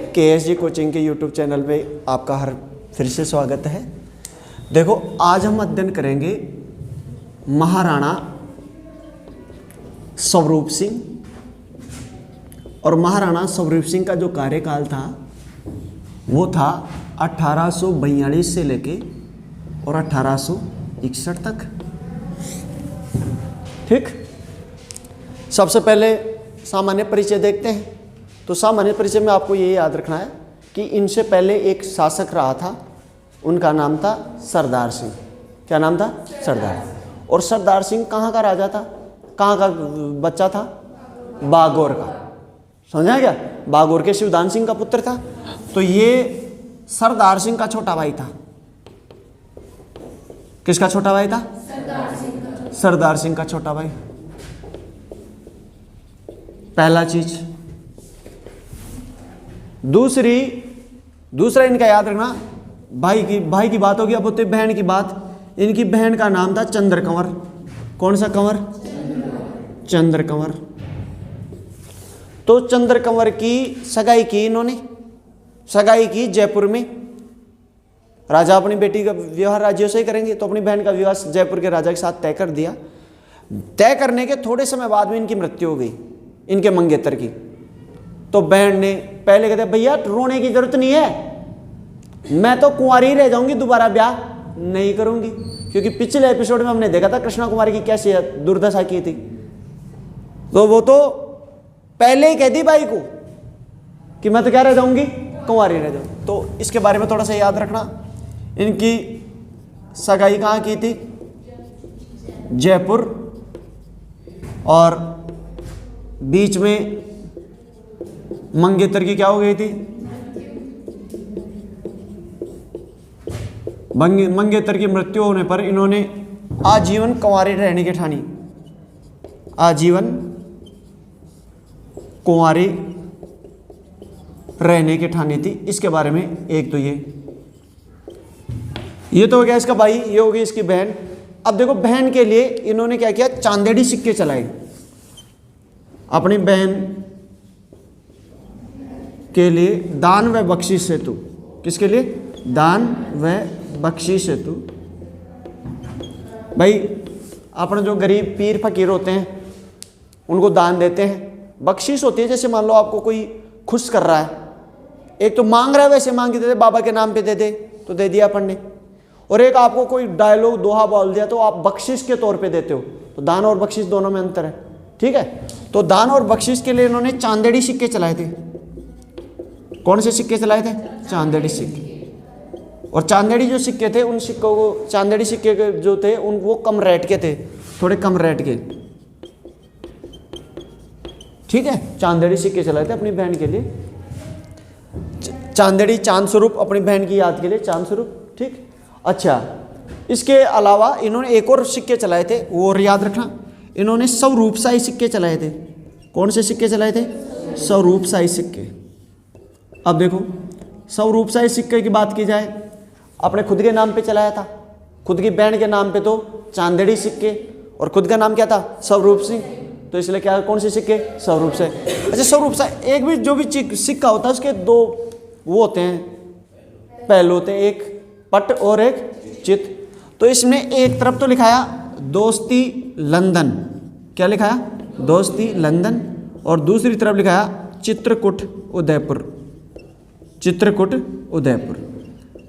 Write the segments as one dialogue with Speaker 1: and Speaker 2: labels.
Speaker 1: KSG coaching के YouTube channel पे आपका हर फिर से स्वागत है। देखो आज हम अध्ययन करेंगे महाराणा स्वरूप सिंह। और महाराणा स्वरूप सिंह का जो कार्यकाल था वो था 1842 से लेके और 1861 तक। ठीक, सबसे पहले सामान्य परिचय देखते हैं। तो सामान्य परिचय में आपको ये याद रखना है कि इनसे पहले एक शासक रहा था, उनका नाम था सरदार सिंह। क्या नाम था? सरदार। और सरदार सिंह कहाँ का राजा था, कहाँ का बच्चा था? बागौर का। समझा क्या? बागौर के शिवदान सिंह का पुत्र था। तो ये सरदार सिंह का छोटा भाई था। किसका छोटा भाई था? सरदार सिंह का छोटा भाई। पहला चीज। दूसरा इनका याद रखना, भाई की बात होगी। अब होती बहन की बात। इनकी बहन का नाम था चंद्र कंवर। कौन सा कंवर? चंद्र कंवर। तो चंद्र कंवर की सगाई की इन्होंने, सगाई की जयपुर में। राजा अपनी बेटी का विवाह राज्यों से ही करेंगे, तो अपनी बहन का विवाह जयपुर के राजा के साथ तय कर दिया। तय करने के थोड़े समय बाद में इनकी मृत्यु हो गई, इनके मंगेतर की। तो बहन ने पहले कहते भैया रोने की जरूरत नहीं है, मैं तो कुंवारी ही रह जाऊंगी, दोबारा ब्याह नहीं करूंगी। क्योंकि पिछले एपिसोड में हमने देखा था कृष्णा कुमारी की कैसी दुर्दशा की थी। तो वो तो पहले ही कहती भाई को कि मैं तो क्या रह जाऊंगी, कुंवारी रह जाऊंगी। तो इसके बारे में थोड़ा सा याद रखना। इनकी सगाई कहाँ की थी? जयपुर। और बीच में मंगेतर की क्या हो गई थी? मंगेतर की मृत्यु होने पर इन्होंने आजीवन कुंवारी रहने की ठानी। आजीवन कुंवारी रहने की ठानी थी। इसके बारे में एक तो ये तो हो गया इसका भाई, ये हो गई इसकी बहन। अब देखो बहन के लिए इन्होंने क्या किया? चांदेड़ी सिक्के चलाए अपनी बहन के लिए, दान व बख्शिश हेतु। किसके लिए? दान व बख्शिश हेतु। भाई अपने जो गरीब पीर फकीर होते हैं उनको दान देते हैं। बख्शिश होती है जैसे मान लो आपको कोई खुश कर रहा है, एक तो मांग रहा है वैसे मांग के दे दे, बाबा के नाम पे दे दे तो दे दिया अपन ने। और एक आपको कोई डायलॉग दोहा बोल दिया तो आप बख्शिश के तौर पे देते हो। तो दान और बख्शिश दोनों में अंतर है। ठीक है, तो दान और बख्शिश के लिए इन्होंने चांदेड़ी सिक्के चलाए थे। कौन से सिक्के चलाए थे? चांदेड़ी सिक्के। और चांदेड़ी जो सिक्के थे उन सिक्कों को, चांदेड़ी सिक्के जो थे उन वो कम रेट के थे, थोड़े कम रेट के। ठीक है, चांदेड़ी सिक्के चलाए थे अपनी बहन के लिए। चांदेड़ी चांद स्वरूप, अपनी बहन की याद के लिए चांद स्वरूप। ठीक, अच्छा इसके अलावा इन्होंने एक और सिक्के चलाए थे, वो और याद रखना। इन्होंने स्वरूपशाही सिक्के चलाए थे। कौन से सिक्के चलाए थे? स्वरूपशाही सिक्के। अब देखो स्वरूपशाही सिक्के की बात की जाए, अपने खुद के नाम पे चलाया था, खुद की बहन के नाम पे तो चांदेड़ी सिक्के, और खुद का नाम क्या था? स्वरूप सिंह। तो इसलिए क्या, कौन से सिक्के? स्वरूप से। अच्छा स्वरूपशाही, एक भी जो भी सिक्का होता है उसके दो वो होते हैं, पहलू होते हैं, एक पट और एक चित। तो इसमें एक तरफ तो लिखाया दोस्ती लंदन। क्या लिखाया? दोस्ती लंदन। और दूसरी तरफ लिखाया चित्रकूट उदयपुर। चित्रकूट उदयपुर।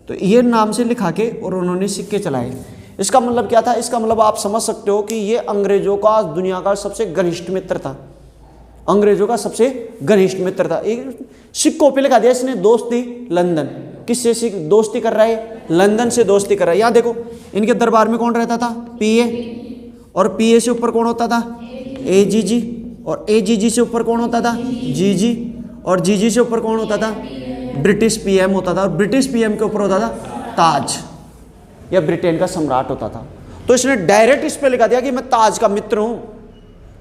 Speaker 1: तो ये नाम से लिखा के और उन्होंने सिक्के चलाए। इसका मतलब क्या था? इसका मतलब आप समझ सकते हो कि ये अंग्रेजों का दुनिया का सबसे घनिष्ठ मित्र था। अंग्रेजों का सबसे घनिष्ठ मित्र था। एक सिक्कों पे लिखा दिया इसने दोस्ती लंदन। किससे दोस्ती कर रहा है? लंदन से दोस्ती कर रहा है। यहाँ देखो इनके दरबार में कौन रहता था? पीए। और पीए से ऊपर कौन होता था? एजीजी। और एजीजी से ऊपर कौन होता था? जीजी। और जीजी से ऊपर कौन होता था? ब्रिटिश पीएम होता था। और ब्रिटिश पीएम के ऊपर होता था ताज, या ब्रिटेन का सम्राट होता था। तो इसने डायरेक्ट इस पे लिखा दिया कि मैं ताज का मित्र हूं,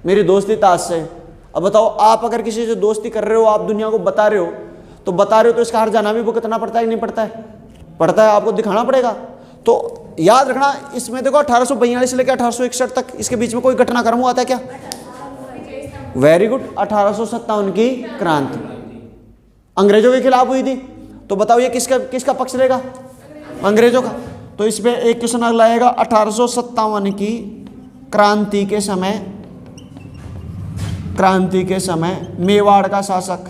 Speaker 1: मेरी दोस्ती ताज से। अब बताओ, आप अगर किसी से दोस्ती कर रहे हो, आप दुनिया को बता रहे हो, तो इसका हर जाना भी भुगतना पड़ता है कि नहीं पड़ता है? पड़ता है, आपको दिखाना पड़ेगा। तो याद रखना, इसमें देखो 1842 से लेकर 1861 तक, इसके बीच में कोई घटनाक्रम हुआ था क्या? वेरी गुड, 1857 की क्रांति। अंग्रेजों के खिलाफ हुई थी। तो बताओ ये किसका किसका पक्ष रहेगा? अंग्रेजों का। तो इस पे एक क्वेश्चन अगला आएगा, 1857 की क्रांति के समय मेवाड़ का शासक,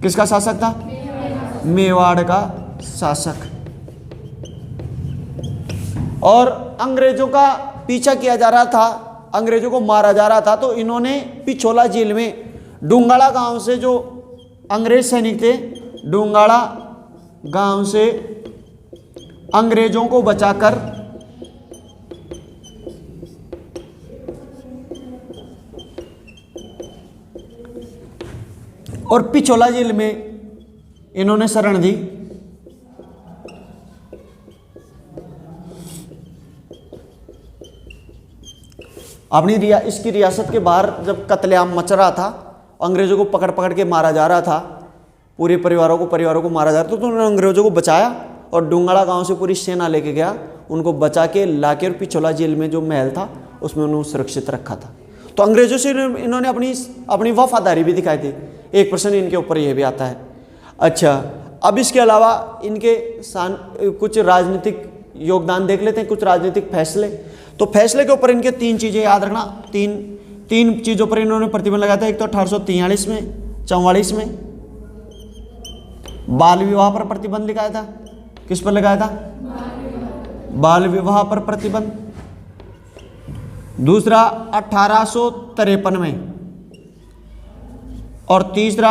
Speaker 1: किसका शासक था? मेवाड़ का शासक। और अंग्रेजों का पीछा किया जा रहा था, अंग्रेजों को मारा जा रहा था, तो इन्होंने पिछोला जेल में डूंगाड़ा गांव से जो अंग्रेज सैनिक थे, डूंगाड़ा गांव से अंग्रेजों को बचाकर और पिछोला जेल में इन्होंने शरण दी। अपनी इसकी रियासत के बाहर जब कत्लेआम मच रहा था, अंग्रेजों को पकड़ पकड़ के मारा जा रहा था, पूरे परिवारों को मारा जा रहा था, तो उन्होंने अंग्रेजों को बचाया और डूंगाड़ा गांव से पूरी सेना लेके गया, उनको बचा के लाके और पिछोला जेल में जो महल था उसमें उन्होंने सुरक्षित रखा था। तो अंग्रेजों से इन्होंने अपनी वफादारी भी दिखाई थी। एक प्रश्न इनके ऊपर यह भी आता है। अच्छा, अब इसके अलावा इनके कुछ राजनीतिक योगदान देख लेते हैं, कुछ राजनीतिक फैसले। तो फैसले के ऊपर इनके 3 चीज़ें याद रखना, तीन चीज़ों पर इन्होंने प्रतिबंध लगाया था। एक तो 1843 में, 44 में बाल विवाह पर प्रतिबंध लगाया था। किस पर लगाया था? बाल विवाह पर प्रतिबंध। दूसरा 1853 में, और तीसरा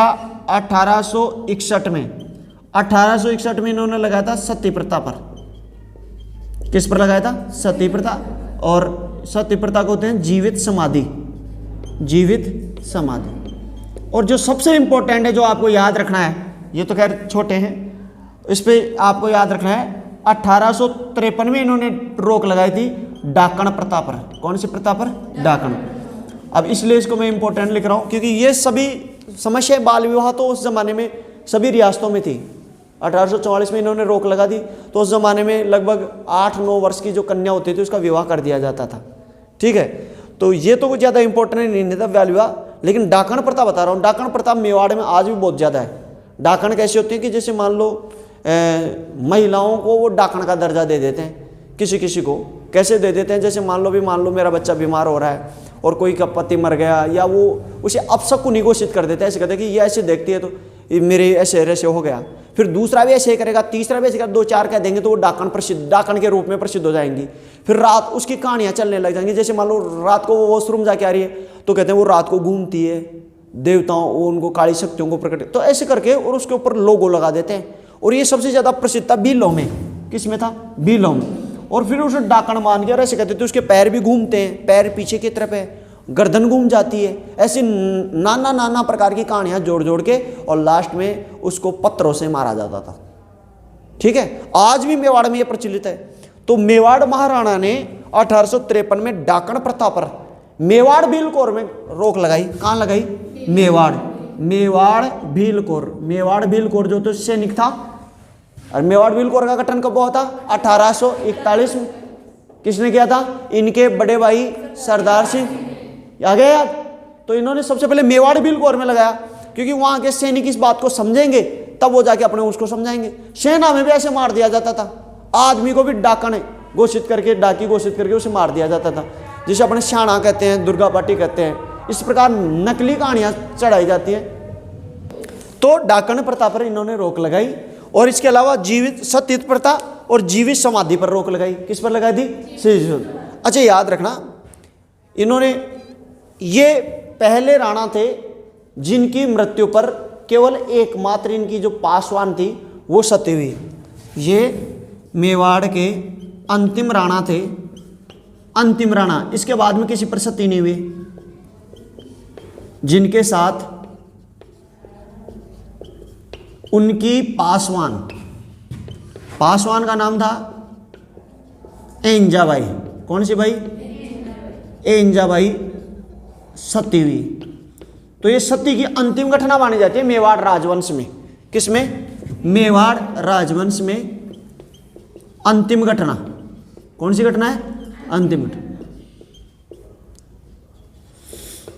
Speaker 1: 1861 में। 1861 में इन्होंने लगाया था सती प्रथा पर। किस पर लगाया था? सती प्रथा। और सती प्रथा को होते हैं जीवित समाधि, जीवित समाधि। और जो सबसे इंपॉर्टेंट है, जो आपको याद रखना है, ये तो खैर छोटे हैं, इस पे आपको याद रखना है, 1853 में इन्होंने रोक लगाई थी डाकण प्रथा पर। कौन सी प्रथा पर? डाकण। अब इसलिए इसको मैं इंपॉर्टेंट लिख रहा हूँ क्योंकि ये सभी समस्याएं, बाल विवाह तो उस जमाने में सभी रियासतों में थी। 1844 में इन्होंने रोक लगा दी, तो उस जमाने में लगभग 8-9 वर्ष की जो कन्या होती थी उसका विवाह कर दिया जाता था। ठीक है, तो ये तो कुछ ज़्यादा इंपॉर्टेंट नहीं था बाल विवाह, लेकिन डाकण प्रथा बता रहा हूँ। डाकण प्रथा मेवाड़ में आज भी बहुत ज़्यादा है। डाकण कैसे होती है कि जैसे मान लो महिलाओं को वो डाकण का दर्जा दे देते हैं, किसी को कैसे दे देते हैं, जैसे मान लो मेरा बच्चा बीमार हो रहा है और कोई का पति मर गया, या वो उसे अपशकुनी घोषित कर देते हैं, ऐसे कहते हैं कि ये ऐसे देखती है तो मेरे ऐसे हो गया। फिर दूसरा भी ऐसे करेगा, तीसरा भी ऐसे करेगा, 2-4 कह देंगे तो वो डाकण के रूप में प्रसिद्ध हो जाएंगी। फिर रात उसकी कहानियां चलने लग जाएंगी, जैसे मान लो रात को वो वॉशरूम जाके आ रही है तो कहते हैं वो रात को घूमती है, देवताओं वो उनको काली शक्तियों को प्रकट, तो ऐसे करके और उसके ऊपर लोगो लगा देते हैं। और ये सबसे ज़्यादा प्रसिद्ध था बीलों में। किस में था? बीलों में। और फिर उसे डाकण मान के और ऐसे कहते थे उसके पैर भी घूमते हैं, पैर पीछे की तरफ है, गर्दन घूम जाती है, ऐसी नाना प्रकार की कहानियां जोड़ के और लास्ट में उसको पत्थरों से मारा जाता था। ठीक है, आज भी मेवाड़ में यह प्रचलित है। तो मेवाड़ महाराणा ने 1853 में डाकण प्रथा पर मेवाड़ भीलकोर में रोक लगाई। कहां लगाई? मेवाड़ भीलकोर जो तो सैनिक था। और मेवाड़ भीलकोर का गठन कब हुआ था? 1841 में। किसने किया था? इनके बड़े भाई सरदार सिंह। आ गया याद? तो इन्होंने सबसे पहले मेवाड़ भीलकोर में लगाया, क्योंकि वहां के सैनिक इस बात को समझेंगे तब वो जाके अपने उसको समझाएंगे। सेना में भी ऐसे मार दिया जाता था, आदमी को भी डाकण घोषित करके, डाकी घोषित करके उसे मार दिया जाता था, जिसे अपने शाणा कहते हैं, दुर्गा पाटी कहते हैं। इस प्रकार नकली कहानियां चढ़ाई जाती हैं। तो डाकण प्रथा पर इन्होंने रोक लगाई। और इसके अलावा जीवित सतीत्व प्रथा और जीवित समाधि पर रोक लगाई। किस पर लगाई थी? अच्छा, याद रखना, इन्होंने ये पहले राणा थे जिनकी मृत्यु पर केवल एकमात्र इनकी जो पासवान थी वो सती हुई। ये मेवाड़ के अंतिम राणा थे, अंतिम राणा। इसके बाद में किसी पर सती नहीं हुई, जिनके साथ उनकी पासवान का नाम था एंजाबाई। कौन सी भाई? एंजाबाई सती हुई। तो ये सती की अंतिम घटना मानी जाती है मेवाड़ राजवंश में। किसमें? मेवाड़ राजवंश में अंतिम घटना। कौन सी घटना है? अंतिम घटना।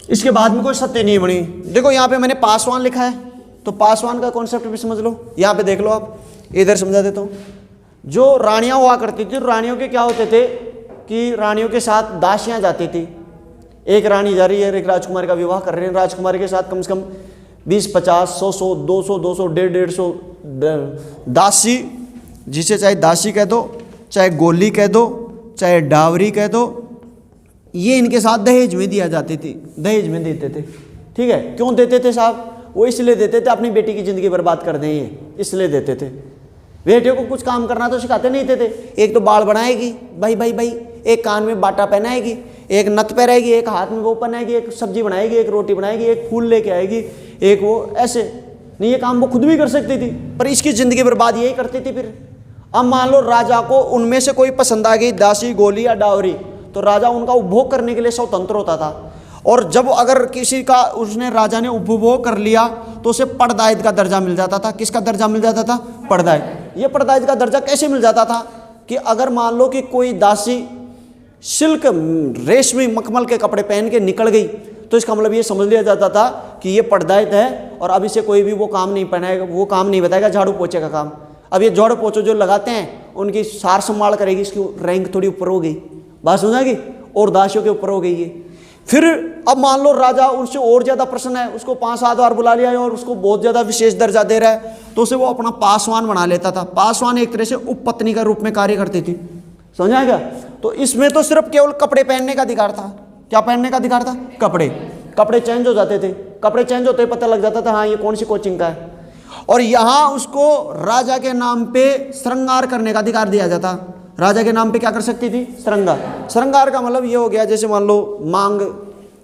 Speaker 1: इसके बाद में कोई सत्य नहीं बनी। देखो यहां पे मैंने पासवान लिखा है, तो पासवान का कॉन्सेप्ट भी समझ लो। यहाँ पे देख लो आप, इधर समझा देता हूँ। जो रानियां हुआ करती थी, रानियों के क्या होते थे कि रानियों के साथ दासियां जाती थी। एक रानी जा रही है, एक राजकुमार का विवाह कर रहे हैं, राजकुमारी के साथ कम से कम 20-50, 100, 200, 150 दासी, जिसे चाहे दासी कह दो, चाहे गोली कह दो, चाहे डावरी कह दो, ये इनके साथ दहेज में दिया जाती थी, दहेज में देते थे। ठीक है, क्यों देते थे साहब? वो इसलिए देते थे अपनी बेटी की ज़िंदगी बर्बाद कर दें, ये इसलिए देते थे। बेटियों को कुछ काम करना तो सिखाते नहीं थे। एक तो बाल बनाएगी भाई, एक कान में बाटा पहनाएगी, एक नथ पहनाएगी, एक हाथ में वो पहनाएगी, एक सब्जी बनाएगी, एक रोटी बनाएगी, एक फूल लेके आएगी, एक वो, ऐसे नहीं। ये काम वो खुद भी कर सकती थी, पर इसकी ज़िंदगी बर्बाद यही करती थी। फिर अब मान लो राजा को उनमें से कोई पसंद आ गई, दासी, गोली या डावरी, तो राजा उनका उपभोग करने के लिए स्वतंत्र होता था। और जब अगर किसी का उसने राजा ने उपभोग कर लिया तो उसे पड़दायद का दर्जा मिल जाता था। किसका दर्जा मिल जाता था? पड़दायद। ये पड़दायद का दर्जा कैसे मिल जाता था कि अगर मान लो कि कोई दासी सिल्क, रेशमी, मखमल के कपड़े पहन के निकल गई, तो इसका मतलब ये समझ लिया जाता था कि ये पड़दायद है और अब इसे कोई भी वो काम नहीं पहनाएगा, वो काम नहीं बताएगा, झाड़ू पोछे का काम। अब ये झाड़ू पोछो जो लगाते हैं उनकी सार संभाल करेगी, इसकी रैंक थोड़ी ऊपर हो गई, बात समझाएगी, और दासियों के ऊपर हो गई ये। फिर अब मान लो राजा उनसे और ज्यादा प्रसन्न है, उसको 5-7 बार बुला लिया है और उसको बहुत ज्यादा विशेष दर्जा दे रहा है, तो उसे वो अपना पासवान बना लेता था। पासवान एक तरह से उपपत्नी का रूप में कार्य करती थी, समझाएगा। तो इसमें तो सिर्फ केवल कपड़े पहनने का अधिकार था। क्या पहनने का अधिकार था? कपड़े चेंज हो जाते थे, कपड़े चेंज होते पता लग जाता था हाँ ये कौन सी कोचिंग का है। और यहाँ उसको राजा के नाम पे श्रृंगार करने का अधिकार दिया जाता। राजा के नाम पे क्या कर सकती थी? श्रृंगार। श्रृंगार का मतलब ये हो गया, जैसे मान लो मांग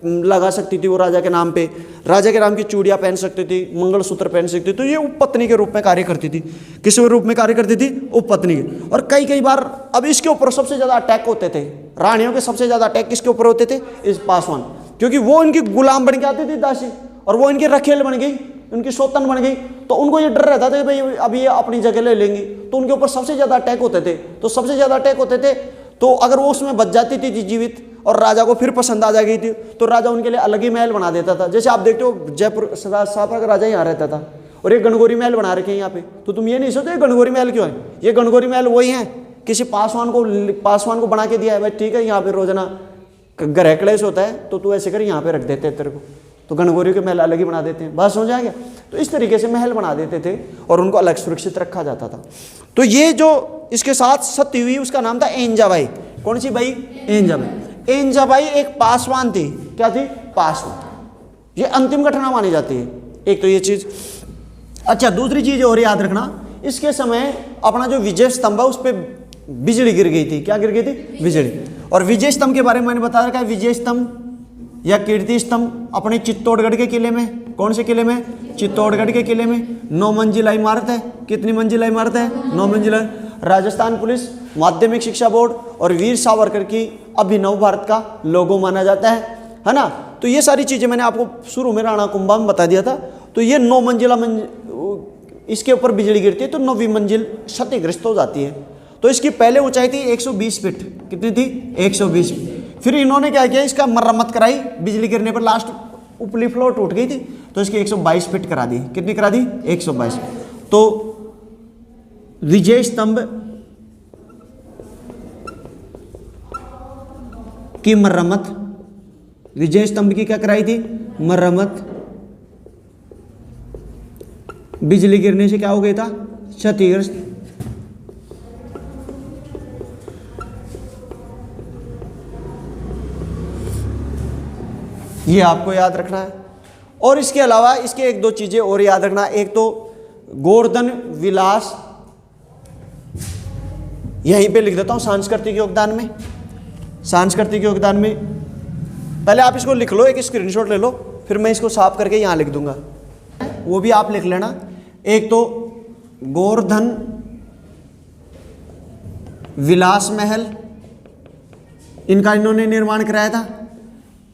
Speaker 1: लगा सकती थी वो राजा के नाम पे, राजा के नाम की चूड़ियां पहन सकती थी, मंगलसूत्र पहन सकती थी। तो ये उपपत्नी के रूप में कार्य करती थी। किस रूप में कार्य करती थी? उपपत्नी के। और कई बार अब इसके ऊपर सबसे ज्यादा अटैक होते थे, रानियों के सबसे ज्यादा अटैक किसके ऊपर होते थे? इस पासवान, क्योंकि वो इनकी गुलाम बन के आती थी दासी, और वो इनकी रखेल बन गई, उनकी सौतन बन गई। तो उनको ये डर रहता था कि भाई अब ये अपनी जगह ले लेंगी, तो उनके ऊपर सबसे ज्यादा अटैक होते थे। तो सबसे ज्यादा अटैक होते थे, तो अगर वो उसमें बच जाती थी जीवित और राजा को फिर पसंद आ जाती थी, तो राजा उनके लिए अलग ही महल बना देता था। जैसे आप देखते हो जयपुर शाहपुरा का राजा यहाँ रहता था और एक गणगौरी महल बना रखे हैं यहाँ पे, तो तुम ये नहीं सोचते गणगौरी महल क्यों है? ये गणगौरी महल वही है, किसी पासवान को बना के दिया है, भाई ठीक है यहाँ पे रोजाना ग्रह क्लेश होता है, तो तू ऐसे कर यहाँ पे रख देते हैं तेरे को, तो गणगौरी के महल अलग ही बना देते हैं, बात समझ आ गया। तो इस तरीके से महल बना देते थे और उनको अलग सुरक्षित रखा जाता था। तो ये जो इसके साथ सती हुई उसका नाम था एंजाबाई। कौन सी बाई? एंजाबाई। एंजाबाई एक पासवान थी। क्या थी? पासवान। ये अंतिम घटना मानी जाती है। एक तो ये चीज। अच्छा, दूसरी चीज और याद रखना, इसके समय अपना जो विजय स्तंभ है उस पर बिजली गिर गई थी। क्या गिर गई थी? बिजली। और विजय स्तंभ के बारे में मैंने बता रखा है, विजय स्तंभ या कीर्ति स्तंभ अपने चित्तौड़गढ़ के किले में। कौन से किले में? चित्तौड़गढ़ के किले में 9 मंजिला इमारत है। कितनी मंजिला इमारत है? 9 मंजिला। राजस्थान पुलिस, माध्यमिक शिक्षा बोर्ड और वीर सावरकर की अभिनव भारत का लोगो माना जाता है ना। तो ये सारी चीजें मैंने आपको शुरू में राणा कुंभा में बता दिया था। तो ये 9 मंजिला इसके ऊपर बिजली गिरती है तो 9वीं मंजिल क्षतिग्रस्त हो जाती है। तो इसकी पहले ऊंचाई थी 120 फीट। कितनी थी? 120 फीट। फिर इन्होंने क्या किया, इसका मरम्मत कराई। बिजली गिरने पर लास्ट उपली फ्लोर टूट गई थी, तो इसकी 122 फीट करा दी। कितनी करा दी? 122। तो विजय स्तंभ की मरम्मत, विजय स्तंभ की क्या कराई थी? मरम्मत। बिजली गिरने से क्या हो गया था? क्षतिग्रस्त। ये आपको याद रखना है। और इसके अलावा इसके 1-2 चीजें और याद रखना। एक तो गोवर्धन विलास, यहीं पे लिख देता हूं सांस्कृतिक योगदान में। सांस्कृतिक योगदान में पहले आप इसको लिख लो, एक स्क्रीनशॉट ले लो, फिर मैं इसको साफ करके यहां लिख दूंगा, वो भी आप लिख लेना। एक तो गोवर्धन विलास महल, इनका इन्होंने निर्माण कराया था।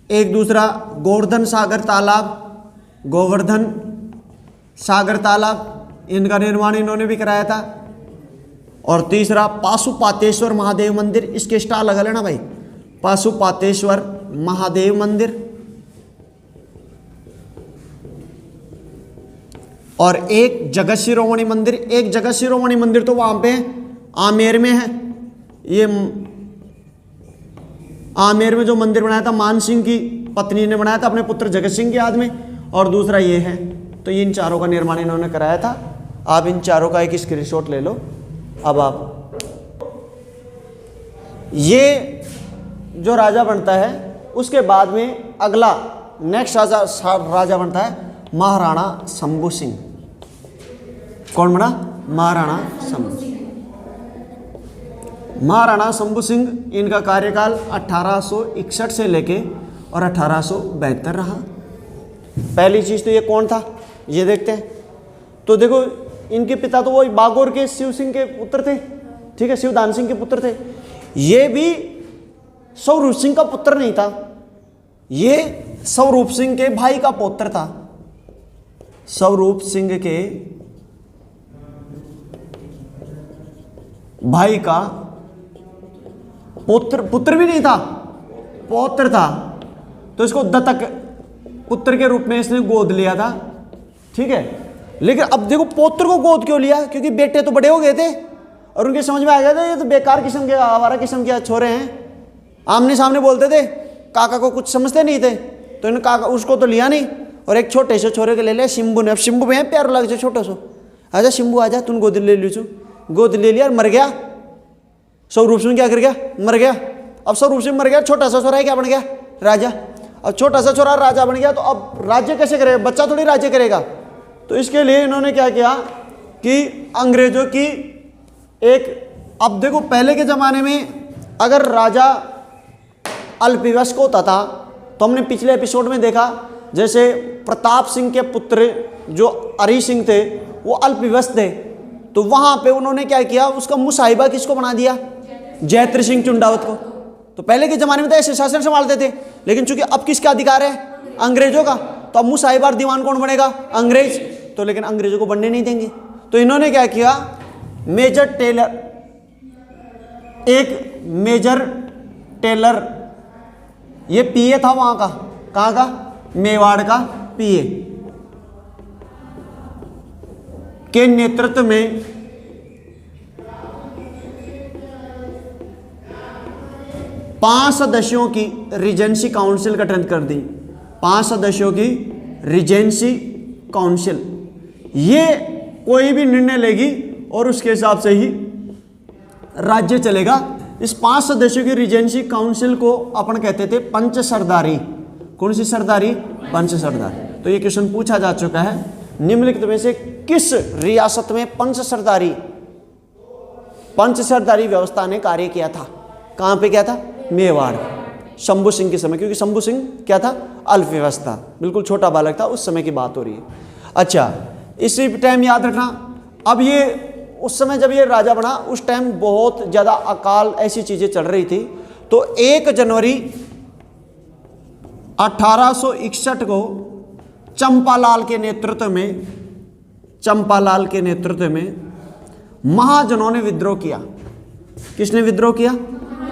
Speaker 1: एक दूसरा गोवर्धन सागर तालाब, गोवर्धन सागर तालाब, इनका निर्माण इन्होंने भी कराया था। और तीसरा पाशुपातेश्वर महादेव मंदिर, इसके स्टार लगा लेना भाई, पाशुपातेश्वर महादेव मंदिर। और एक जगत शिरोमणि मंदिर। एक जगत शिरोमणि मंदिर तो वहां पे आमेर में है, ये आमेर में जो मंदिर बनाया था मान सिंह की पत्नी ने बनाया था अपने पुत्र जगत सिंह की याद में, और दूसरा ये है। तो इन चारों का निर्माण इन्होंने कराया था। आप इन चारों का एक स्क्रीनशॉट ले लो। अब आप ये जो राजा बनता है उसके बाद में अगला नेक्स्ट राजा बनता है महाराणा शंभू सिंह। कौन बना? महाराणा शंभू सिंह। महाराणा शंभू सिंह, इनका कार्यकाल 1861 से लेके और 1872 रहा। पहली चीज तो ये कौन था ये देखते हैं। तो देखो इनके पिता तो वो बागोर के शिव सिंह के पुत्र थे, ठीक है, शिवदान सिंह के पुत्र थे। ये भी स्वरूप सिंह का पुत्र नहीं था, ये स्वरूप सिंह के भाई का पौत्र था। स्वरूप सिंह के भाई का पुत्र भी नहीं था, पौत्र था। तो इसको दत्तक पुत्र के रूप में इसने गोद लिया था, ठीक है। लेकिन अब देखो पौत्र को गोद क्यों लिया? क्योंकि बेटे तो बड़े हो गए थे और उनके समझ में आ गया था ये तो बेकार किस्म के आवारा किस्म के छोरे हैं। आमने सामने बोलते थे, काका को कुछ समझते नहीं थे, तो इन्होंने काका उसको तो लिया नहीं और एक छोटे से छोरे को ले लिया शिंबू ने। अब शिंबू में प्यार लग जाए छोटा सो, आजा शिंबू आजा, तुम गोद ले लीचू। गोद ले लिया और मर गया। स्वरूप सिंह क्या कर गया? मर गया। अब स्वरूप सिंह मर गया, छोटा सा छोरा क्या बन गया? राजा। अब छोटा सा छोरा राजा बन गया, तो अब राज्य कैसे करेगा? बच्चा थोड़ी राज्य करेगा। तो इसके लिए इन्होंने क्या किया कि अंग्रेजों की एक, अब देखो पहले के ज़माने में अगर राजा अल्पवयस्क होता था तो हमने पिछले एपिसोड में देखा, जैसे प्रताप सिंह के पुत्र जो हरि सिंह थे वो अल्पवयस्क थे, तो वहाँ पे उन्होंने क्या किया, उसका मुसाहिबा किसको बना दिया? जयत्र सिंह चुंडावत को। तो पहले के ज़माने में तो ऐसे शासन संभालते थे, लेकिन चूंकि अब किसका अधिकार है? अंग्रेजों का। तो अब मुसाहिबा दीवान कौन बनेगा? अंग्रेज। तो लेकिन अंग्रेजों को बनने नहीं देंगे, तो इन्होंने क्या किया, मेजर टेलर, एक मेजर टेलर, ये पीए था वहां का, कहां का? मेवाड़ का पीए के नेतृत्व में पांच सदस्यों की रीजेंसी काउंसिल गठन कर दी। 5 सदस्यों की रीजेंसी काउंसिल, ये कोई भी निर्णय लेगी और उसके हिसाब से ही राज्य चलेगा। इस 5 सदस्यों की रीजेंसी काउंसिल को अपन कहते थे पंच सरदारी। कौन सी सरदारी? पंच सरदारी। तो ये क्वेश्चन पूछा जा चुका है, निम्नलिखित में से किस रियासत में पंच सरदारी व्यवस्था ने कार्य किया था? कहां पे किया था? मेवाड़, शंभू सिंह के समय, क्योंकि शंभू सिंह क्या था? अल्पवयस्क था, बिल्कुल छोटा बालक था, उस समय की बात हो रही है। अच्छा, इसी टाइम याद रखना, अब ये उस समय जब ये राजा बना उस टाइम बहुत ज़्यादा अकाल ऐसी चीज़ें चल रही थी। तो 1 जनवरी 1861 को चंपालाल के नेतृत्व में महाजनों ने विद्रोह किया। किसने विद्रोह किया?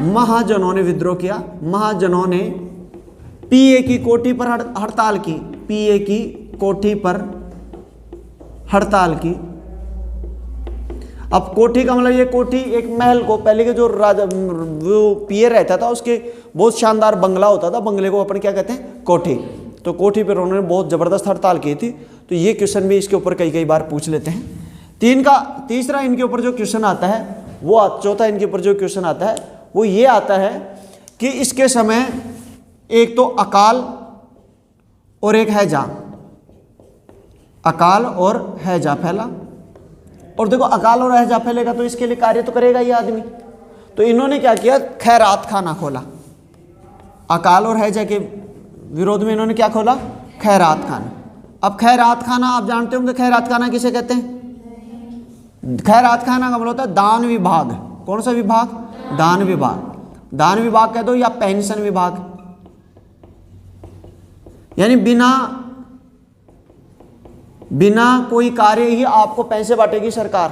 Speaker 1: महाजनों ने विद्रोह किया। महाजनों ने पीए की कोठी पर हड़ताल की। पीए की कोठी पर हड़ताल की। अब कोठी का मतलब, ये कोठी एक महल को, पहले के जो राजा वो पीए रहता था उसके बहुत शानदार बंगला होता था, बंगले को अपन क्या कहते हैं? कोठी। तो कोठी पर उन्होंने बहुत ज़बरदस्त हड़ताल की थी। तो ये क्वेश्चन भी इसके ऊपर कई बार पूछ लेते हैं। तीसरा इनके ऊपर जो क्वेश्चन आता है वो, चौथा इनके ऊपर जो क्वेश्चन आता है वो ये आता है कि इसके समय एक तो अकाल और एक हैजा, अकाल और हैजा फैला। और देखो अकाल और हैजा फैलेगा तो इसके लिए कार्य तो करेगा ये आदमी। तो इन्होंने क्या किया? खैरात खाना खोला। अकाल और हैजा के विरोध में इन्होंने क्या खोला? खैरात खाना। अब खैरात खाना आप जानते होंगे, खैरात खाना किसे कहते हैं? खैरात खाना का मतलब होता है दान विभाग। कौन सा विभाग? दान विभाग। दान विभाग कह दो या पेंशन विभाग, यानी बिना कोई कार्य ही आपको पैसे बांटेगी सरकार।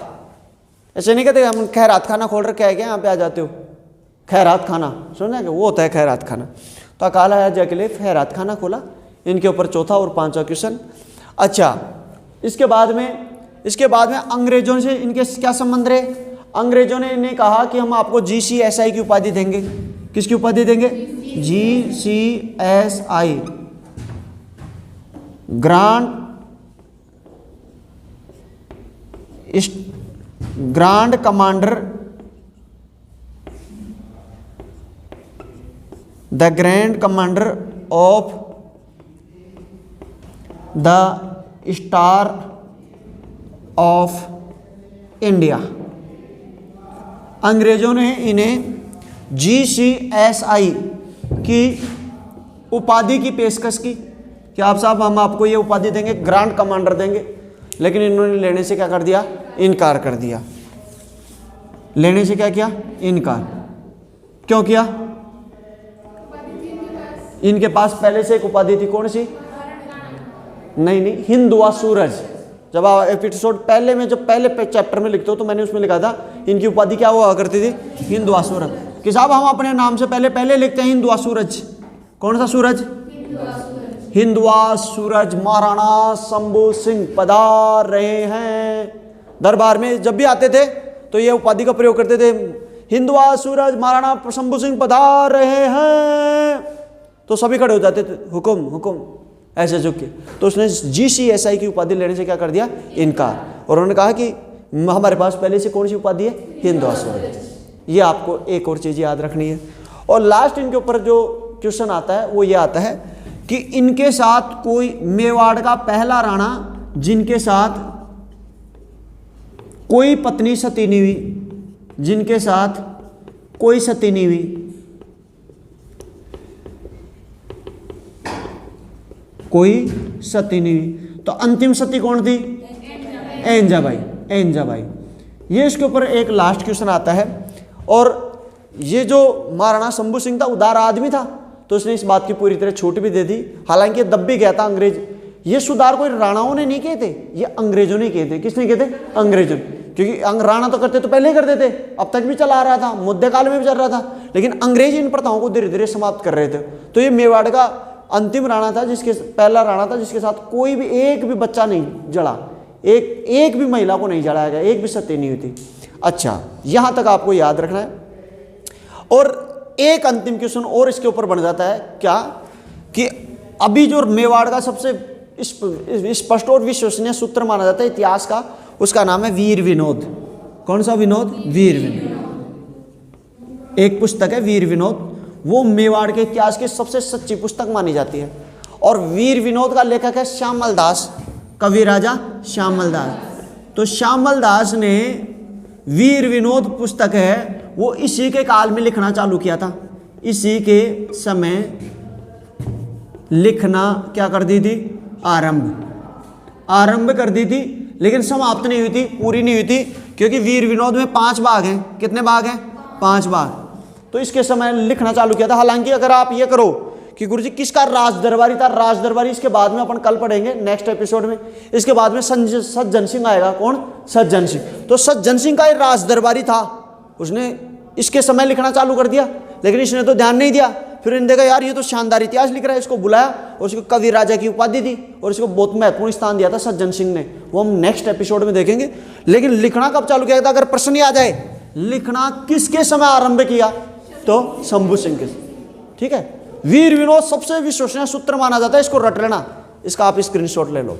Speaker 1: ऐसे नहीं कहते हम खैरात खाना खोल रखे है क्या, यहाँ पे आ जाते हो खैरात खाना, सुना क्या? वो होता है खैरात खाना। तो अकाल हैजा के लिए खैरात खाना खोला। इनके ऊपर चौथा और 5वां क्वेश्चन। अच्छा, इसके बाद में अंग्रेजों से इनके क्या संबंध रहे? अंग्रेजों ने इन्हें कहा कि हम आपको GCSI की उपाधि देंगे। किसकी उपाधि देंगे? GCSI, grand commander, the grand commander of the star of India. अंग्रेजों ने इन्हें GCSI की उपाधि की पेशकश की कि आप साहब हम आपको ये उपाधि देंगे, ग्रांड कमांडर देंगे, लेकिन इन्होंने लेने से क्या कर दिया? इनकार कर दिया। लेने से क्या किया? इनकार। क्यों किया? इनके पास पहले से एक उपाधि थी, कौन सी? नहीं, हिंदुआ सूरज। जब आप एपिसोड पहले में, जब पहले चैप्टर में लिखते हो तो मैंने उसमें लिखा था इनकी उपाधि क्या हुआ करती थी? हिंदुआ सूरज। कि साहब हम अपने नाम से पहले लिखते हैं हिंदुआ सूरज। कौन सा सूरज? हिंदुआ सूरज महाराणा शंभू सिंह पधार रहे हैं। दरबार में जब भी आते थे तो ये उपाधि का प्रयोग करते थे, हिंदुआ सूरज महाराणा शंभू सिंह पधार रहे हैं, तो सभी खड़े हो जाते थे, हुकुम हुकुम, ऐसे झुक के। तो उसने GCSI की उपाधि लेने से क्या कर दिया? इनकार। और उन्होंने कहा कि हमारे पास पहले से कौन सी उपाधि है? हिंदुआ सूरज। ये आपको एक और चीज याद रखनी है। और लास्ट इनके ऊपर जो क्वेश्चन आता है वो ये आता है कि इनके साथ कोई मेवाड़ का पहला राणा जिनके साथ कोई पत्नी सती नहीं हुई, जिनके साथ कोई सती नहीं हुई, कोई सती नहीं हुई, तो अंतिम सती कौन थी? एंजाबाई। ये इसके ऊपर एक लास्ट क्वेश्चन आता है। और ये जो महाराणा शंभू सिंह था उदार आदमी था, तो उसने इस बात की पूरी तरह छूट भी दे दी। हालांकि दब भी गया था अंग्रेज। ये सुधार कोई राणाओं ने नहीं किए थे, ये अंग्रेजों ने किए थे। किसने किए थे? अंग्रेजों। क्योंकि राणा तो करते तो पहले ही करते थे, अब तक भी चला आ रहा था, मुद्दे काल में भी चल रहा था, लेकिन अंग्रेज इन प्रथाओं को धीरे धीरे समाप्त कर रहे थे। तो ये मेवाड़ का अंतिम राणा था, पहला राणा था जिसके साथ कोई भी एक भी बच्चा नहीं जड़ा, एक भी महिला को नहीं जड़ाया गया, एक भी सती नहीं हुई थी। अच्छा, यहां तक आपको याद रखना है। और एक अंतिम क्वेश्चन और इसके ऊपर बन जाता है क्या, कि अभी जो मेवाड़ का सबसे स्पष्ट और विश्वसनीय सूत्र माना जाता है इतिहास का, उसका नाम है वीर विनोद। कौन सा विनोद? वीर विनोद। एक पुस्तक है वीर विनोद, वो मेवाड़ के इतिहास की सबसे सच्ची पुस्तक मानी जाती है। और वीर विनोद का लेखक है श्यामल दास, कवि राजा श्यामल दास। तो श्यामल दास ने वीर विनोद पुस्तक है वो इसी के काल में लिखना चालू किया था। इसी के समय लिखना क्या कर दी थी? आरंभ कर दी थी, लेकिन समाप्त नहीं हुई थी, पूरी नहीं हुई थी, क्योंकि वीर विनोद में 5 भाग हैं। कितने भाग हैं? 5 भाग। तो इसके समय लिखना चालू किया था। हालांकि अगर आप ये करो कि गुरुजी किसका राज दरबारी था, राज दरबारी इसके बाद में अपन कल पढ़ेंगे नेक्स्ट एपिसोड में। इसके बाद में सज्जन सिंह आएगा। कौन? सज्जन सिंह। तो सज्जन सिंह का राज दरबारी था, उसने इसके समय लिखना चालू कर दिया, लेकिन इसने तो ध्यान नहीं दिया। फिर इन्होंने देखा यार ये तो शानदार इतिहास लिख रहा है, इसको बुलाया और इसको कवि राजा की उपाधि दी और इसको बहुत महत्वपूर्ण स्थान दिया था सज्जन सिंह ने। वो हम नेक्स्ट एपिसोड में देखेंगे। लेकिन लिखना कब चालू किया था? अगर प्रश्न आ जाए लिखना किसके समय आरंभ किया, तो शंभू सिंह के। ठीक है, वीर विनोद सबसे विश्वसनीय सूत्र माना जाता है, इसको रट लेना, इसका आप स्क्रीनशॉट ले लो।